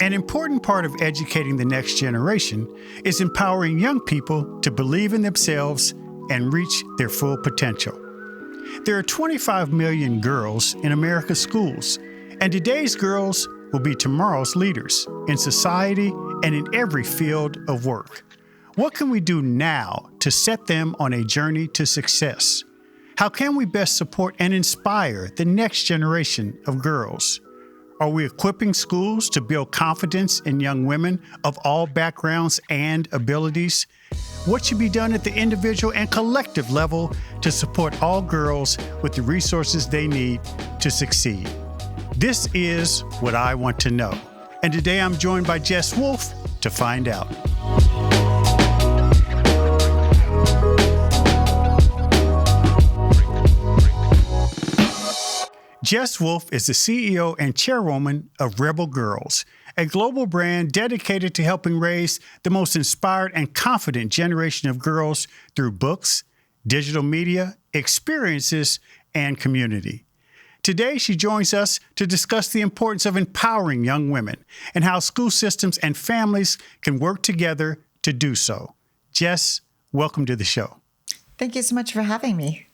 An important part of educating the next generation is empowering young people to believe in themselves and reach their full potential. There are 25 million girls in America's schools, and today's girls will be tomorrow's leaders in society and in every field of work. What can we do now to set them on a journey to success? How can we best support and inspire the next generation of girls? Are we equipping schools to build confidence in young women of all backgrounds and abilities? What should be done at the individual and collective level to support all girls with the resources they need to succeed? This is what I want to know. And today I'm joined by Jes Wolfe to find out. Jes Wolfe is the CEO and Chairwoman of Rebel Girls, a global brand dedicated to helping raise the most inspired and confident generation of girls through books, digital media, experiences, and community. Today, she joins us to discuss the importance of empowering young women and how school systems and families can work together to do so. Jes, welcome to the show. Thank you so much for having me.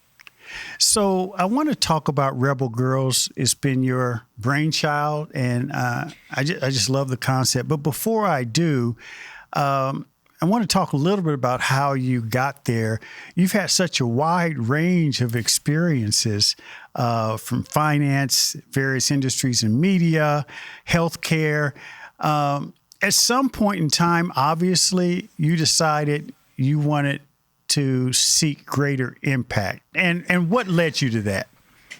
So I want to talk about Rebel Girls. It's been your brainchild, and I just love the concept. But before I do, I want to talk a little bit about how you got there. You've had such a wide range of experiences from finance, various industries in media, healthcare. At some point in time, obviously, you decided you wanted to seek greater impact. And what led you to that?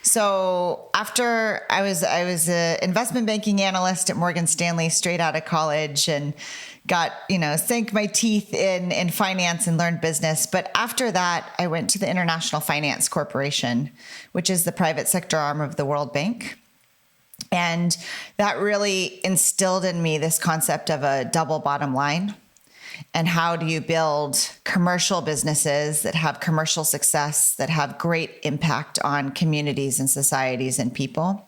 So after I was an investment banking analyst at Morgan Stanley straight out of college and got, sank my teeth in finance and learned business. But after that, I went to the International Finance Corporation, which is the private sector arm of the World Bank. And that really instilled in me this concept of a double bottom line. And how do you build commercial businesses that have commercial success, that have great impact on communities and societies and people?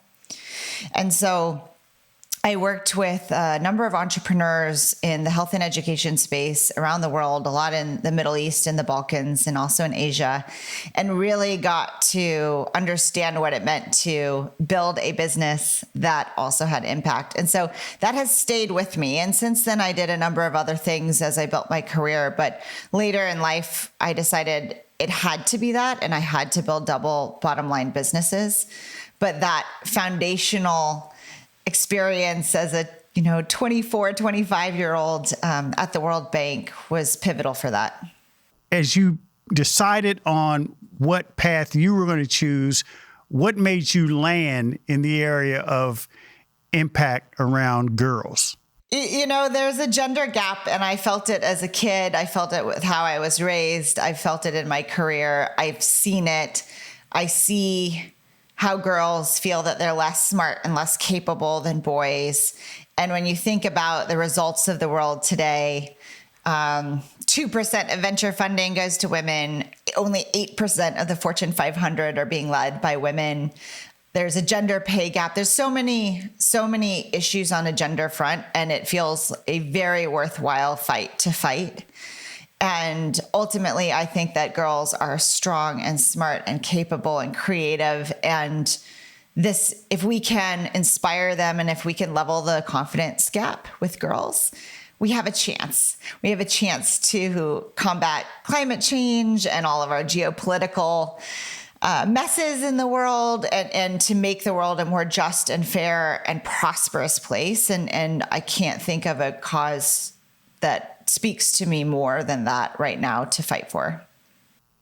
And so I worked with a number of entrepreneurs in the health and education space around the world, a lot in the Middle East and the Balkans and also in Asia, and really got to understand what it meant to build a business that also had impact. And so that has stayed with me. And since then, I did a number of other things as I built my career. But later in life, I decided it had to be that, and I had to build double bottom line businesses. But that foundational experience as a 24, 25-year-old at the World Bank was pivotal for that. As you decided on what path you were going to choose, what made you land in the area of impact around girls? There's a gender gap, and I felt it as a kid. I felt it with how I was raised. I felt it in my career. I've seen it. I see how girls feel that they're less smart and less capable than boys. And when you think about the results of the world today, 2% of venture funding goes to women. Only 8% of the Fortune 500 are being led by women. There's a gender pay gap. There's so many issues on a gender front, and it feels a very worthwhile fight to fight. And ultimately, I think that girls are strong and smart and capable and creative. And this, if we can inspire them and if we can level the confidence gap with girls, we have a chance. We have a chance to combat climate change and all of our geopolitical messes in the world and to make the world a more just and fair and prosperous place. And I can't think of a cause that speaks to me more than that right now to fight for.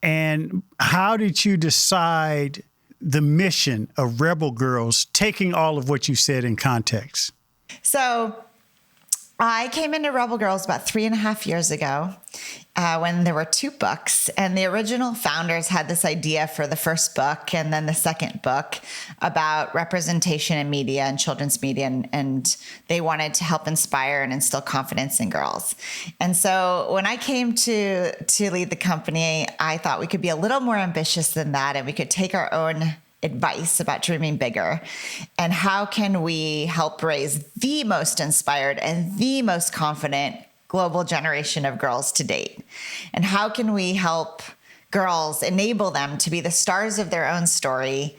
And how did you decide the mission of Rebel Girls, taking all of what you said in context? So I came into Rebel Girls about 3.5 years ago when there were 2 books, and the original founders had this idea for the first book and then the second book about representation in media and children's media, and they wanted to help inspire and instill confidence in girls. And so when I came to lead the company, I thought we could be a little more ambitious than that, and we could take our own advice about dreaming bigger? And how can we help raise the most inspired and the most confident global generation of girls to date? And how can we help girls, enable them to be the stars of their own story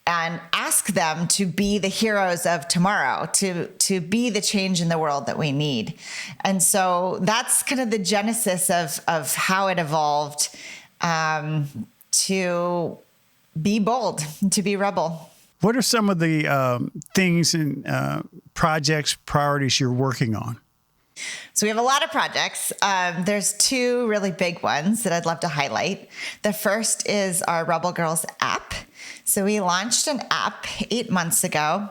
and ask them to be the heroes of tomorrow, to be the change in the world that we need? And so that's kind of the genesis of how it evolved, to be bold, to be rebel. What are some of the things and projects, priorities you're working on? So we have a lot of projects. There's two really big ones that I'd love to highlight. The first is our Rebel Girls app. So we launched an app 8 months ago,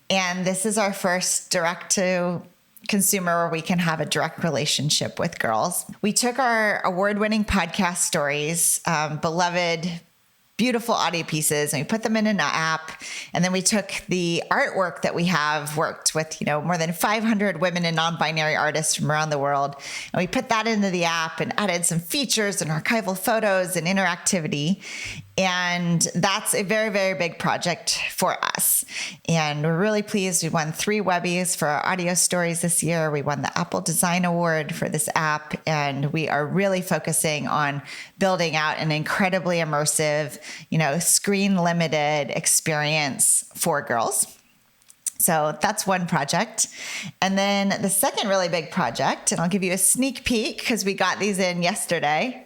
and this is our first direct to consumer where we can have a direct relationship with girls. We took our award-winning podcast stories, beloved, beautiful audio pieces, and we put them in an app. And then we took the artwork that we have worked with, more than 500 women and non-binary artists from around the world. And we put that into the app and added some features and archival photos and interactivity. And that's a very, very big project for us. And we're really pleased. We won 3 Webbies for our audio stories this year. We won the Apple Design Award for this app. And we are really focusing on building out an incredibly immersive, screen limited experience for girls. So that's one project. And then the second really big project, and I'll give you a sneak peek because we got these in yesterday.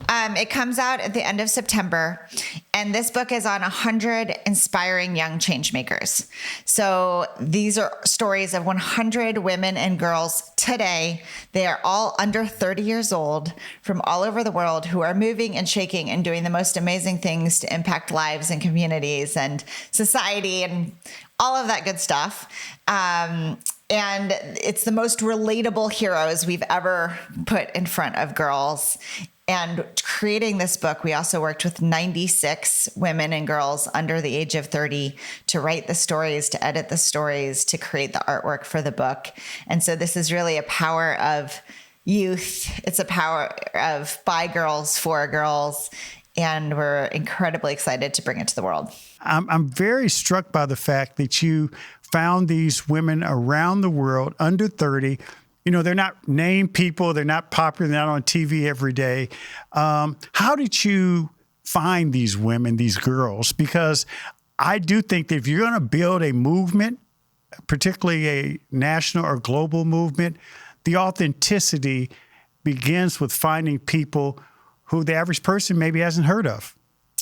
It comes out at the end of September, and this book is on 100 inspiring young change makers. So these are stories of 100 women and girls today. They are all under 30 years old from all over the world who are moving and shaking and doing the most amazing things to impact lives and communities and society and all of that good stuff. And it's the most relatable heroes we've ever put in front of girls. And creating this book, we also worked with 96 women and girls under the age of 30 to write the stories, to edit the stories, to create the artwork for the book. And so this is really a power of youth. It's a power of by girls, for girls. And we're incredibly excited to bring it to the world. I'm very struck by the fact that you found these women around the world under 30. They're not named people. They're not popular. They're not on TV every day. How did you find these women, these girls? Because I do think that if you're going to build a movement, particularly a national or global movement, the authenticity begins with finding people who the average person maybe hasn't heard of.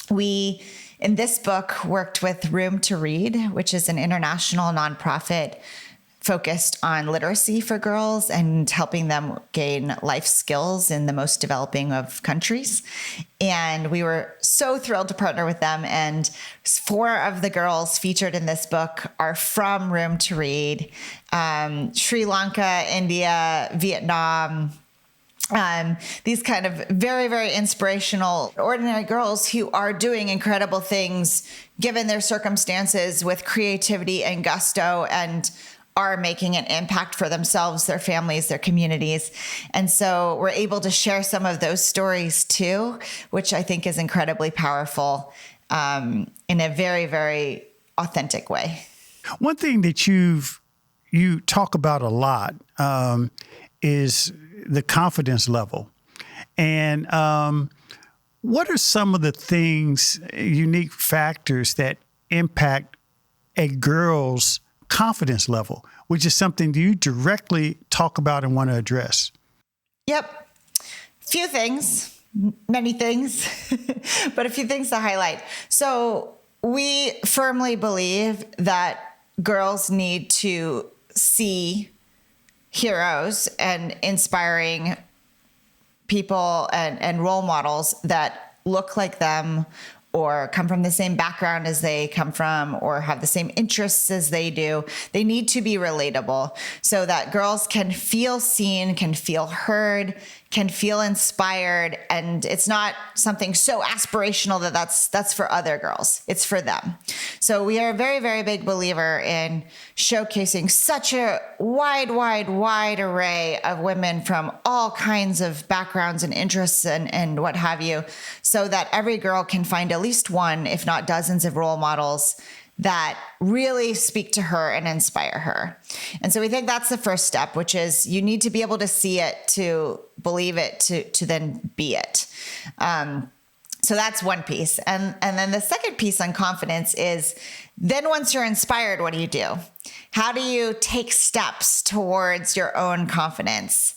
We, in this book, worked with Room to Read, which is an international nonprofit focused on literacy for girls and helping them gain life skills in the most developing of countries. And we were so thrilled to partner with them. And 4 of the girls featured in this book are from Room to Read, Sri Lanka, India, Vietnam, these kind of very, very inspirational, ordinary girls who are doing incredible things given their circumstances with creativity and gusto and are making an impact for themselves, their families, their communities. And so we're able to share some of those stories too, which I think is incredibly powerful in a very, very authentic way. One thing that you talk about a lot is the confidence level. And what are some of the things, unique factors that impact a girl's confidence level, which is something you directly talk about and want to address? Yep. Few things, many things, but a few things to highlight. So we firmly believe that girls need to see heroes and inspiring people and role models that look like them or come from the same background as they come from or have the same interests as they do. They need to be relatable so that girls can feel seen, can feel heard, can feel inspired, and it's not something so aspirational that that's for other girls. It's for them. So we are a very, very big believer in showcasing such a wide array of women from all kinds of backgrounds and interests and what have you, so that every girl can find at least one, if not dozens of role models that really speak to her and inspire her. And so we think that's the first step, which is you need to be able to see it, to believe it, to then be it. So that's one piece. And then the second piece on confidence is, then once you're inspired, what do? How do you take steps towards your own confidence,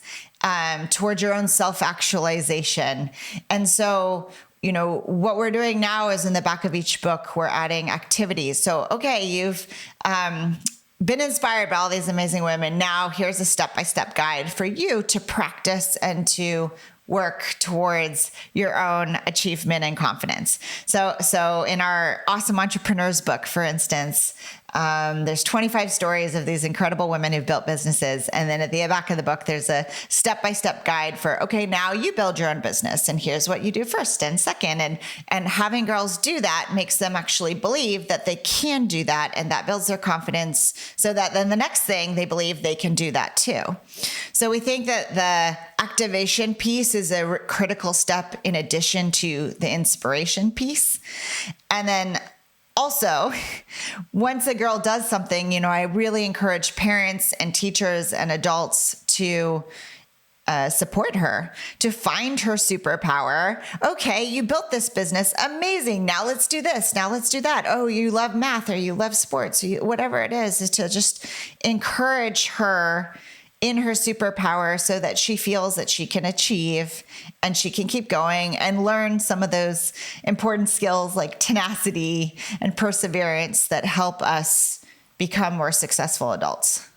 towards your own self-actualization? And so, what we're doing now is in the back of each book, we're adding activities. So, okay, you've been inspired by all these amazing women. Now here's a step-by-step guide for you to practice and to work towards your own achievement and confidence. So in our Awesome Entrepreneurs book, for instance, there's 25 stories of these incredible women who've built businesses. And then at the back of the book, there's a step-by-step guide for, okay, now you build your own business, and here's what you do first and second. And having girls do that makes them actually believe that they can do that, and that builds their confidence, so that then the next thing, they believe they can do that too. So we think that the activation piece is a critical step in addition to the inspiration piece. And then also, once a girl does something, I really encourage parents and teachers and adults to support her, to find her superpower. Okay, you built this business. Amazing. Now let's do this. Now let's do that. Oh, you love math, or you love sports, or whatever it is to just encourage her in her superpower, so that she feels that she can achieve and she can keep going and learn some of those important skills like tenacity and perseverance that help us become more successful adults.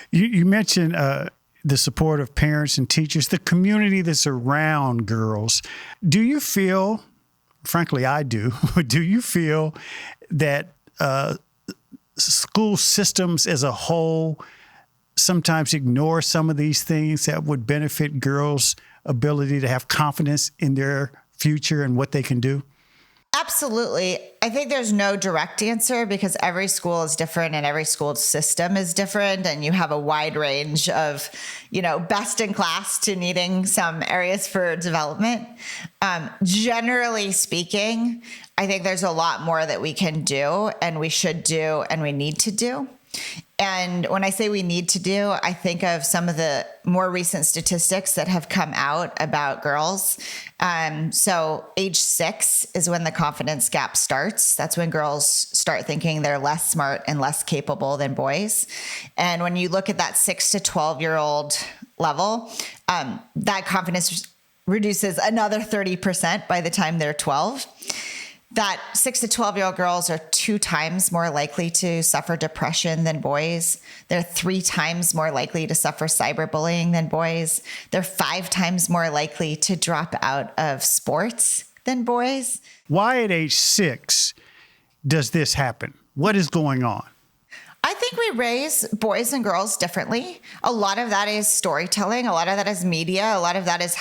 You mentioned the support of parents and teachers, the community that's around girls. Do you feel, frankly, I do, do you feel that school systems as a whole sometimes ignore some of these things that would benefit girls' ability to have confidence in their future and what they can do? Absolutely. I think there's no direct answer, because every school is different and every school system is different. And you have a wide range of, best in class to needing some areas for development. Generally speaking, I think there's a lot more that we can do and we should do and we need to do. And when I say we need to do, I think of some of the more recent statistics that have come out about girls. So age 6 is when the confidence gap starts. That's when girls start thinking they're less smart and less capable than boys. And when you look at that 6 to 12-year-old level, that confidence reduces another 30% by the time they're 12. That 6 to 12-year-old girls are 2 times more likely to suffer depression than boys. They're 3 times more likely to suffer cyberbullying than boys. They're 5 times more likely to drop out of sports than boys. Why at age 6 does this happen? What is going on? I think we raise boys and girls differently. A lot of that is storytelling. A lot of that is media. A lot of that is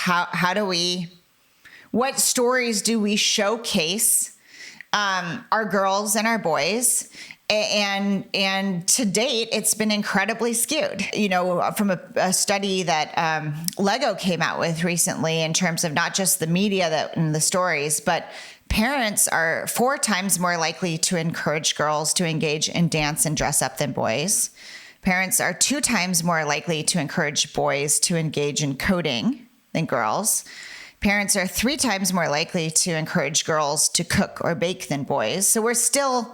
what stories do we showcase our girls and our boys, and to date, it's been incredibly skewed. From a study that Lego came out with recently, in terms of not just the media and the stories, but parents are 4 times more likely to encourage girls to engage in dance and dress up than boys. Parents are 2 times more likely to encourage boys to engage in coding than girls. Parents are 3 times more likely to encourage girls to cook or bake than boys. So we're still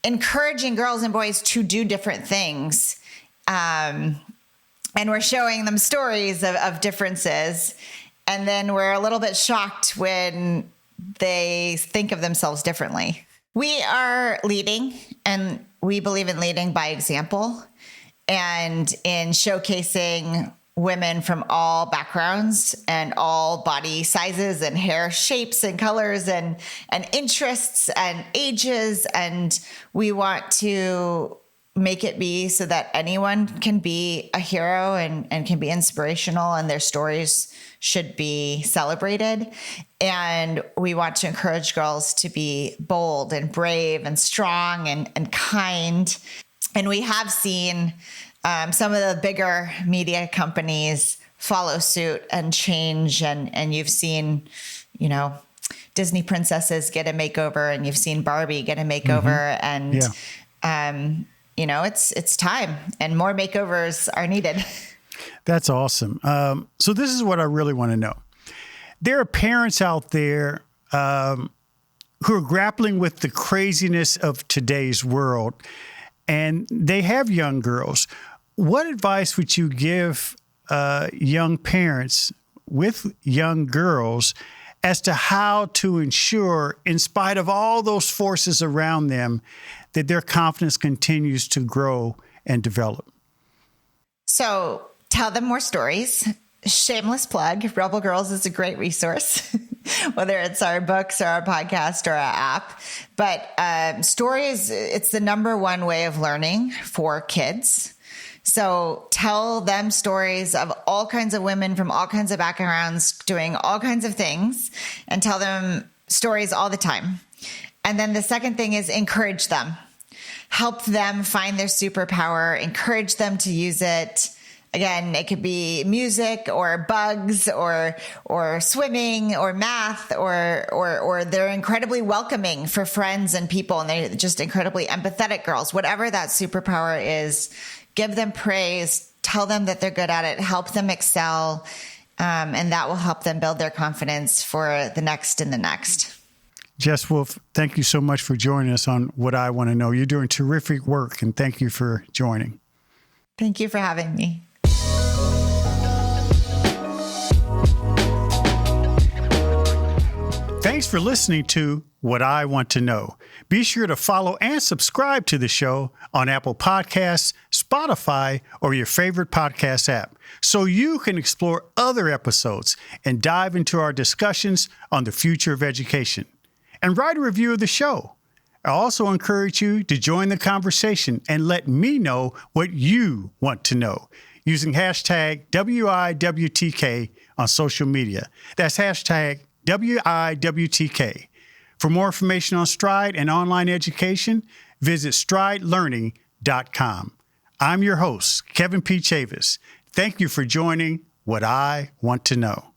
encouraging girls and boys to do different things. And we're showing them stories of differences. And then we're a little bit shocked when they think of themselves differently. We are leading, and we believe in leading by example and in showcasing women from all backgrounds and all body sizes and hair shapes and colors and interests and ages. And we want to make it be so that anyone can be a hero and can be inspirational, and their stories should be celebrated. And we want to encourage girls to be bold and brave and strong and kind. And we have seen some of the bigger media companies follow suit and change. And you've seen, Disney princesses get a makeover, and you've seen Barbie get a makeover. And, it's time, and more makeovers are needed. That's awesome. So this is what I really want to know. There are parents out there who are grappling with the craziness of today's world, and they have young girls. What advice would you give young parents with young girls as to how to ensure, in spite of all those forces around them, that their confidence continues to grow and develop? So tell them more stories. Shameless plug. Rebel Girls is a great resource, whether it's our books or our podcast or our app. But stories, it's the number one way of learning for kids. So tell them stories of all kinds of women from all kinds of backgrounds doing all kinds of things, and tell them stories all the time. And then the second thing is encourage them. Help them find their superpower, encourage them to use it. Again, it could be music or bugs or swimming or math or they're incredibly welcoming for friends and people, and they're just incredibly empathetic girls. Whatever that superpower is, give them praise, tell them that they're good at it, help them excel, and that will help them build their confidence for the next and the next. Jes Wolfe, thank you so much for joining us on What I Want to Know. You're doing terrific work, and thank you for joining. Thank you for having me. Thanks for listening to What I Want to Know. Be sure to follow and subscribe to the show on Apple Podcasts, Spotify, or your favorite podcast app, so you can explore other episodes and dive into our discussions on the future of education. And write a review of the show. I also encourage you to join the conversation and let me know what you want to know using hashtag WIWTK on social media. That's hashtag WIWTK. For more information on Stride and online education, visit stridelearning.com. I'm your host, Kevin P. Chavis. Thank you for joining What I Want to Know.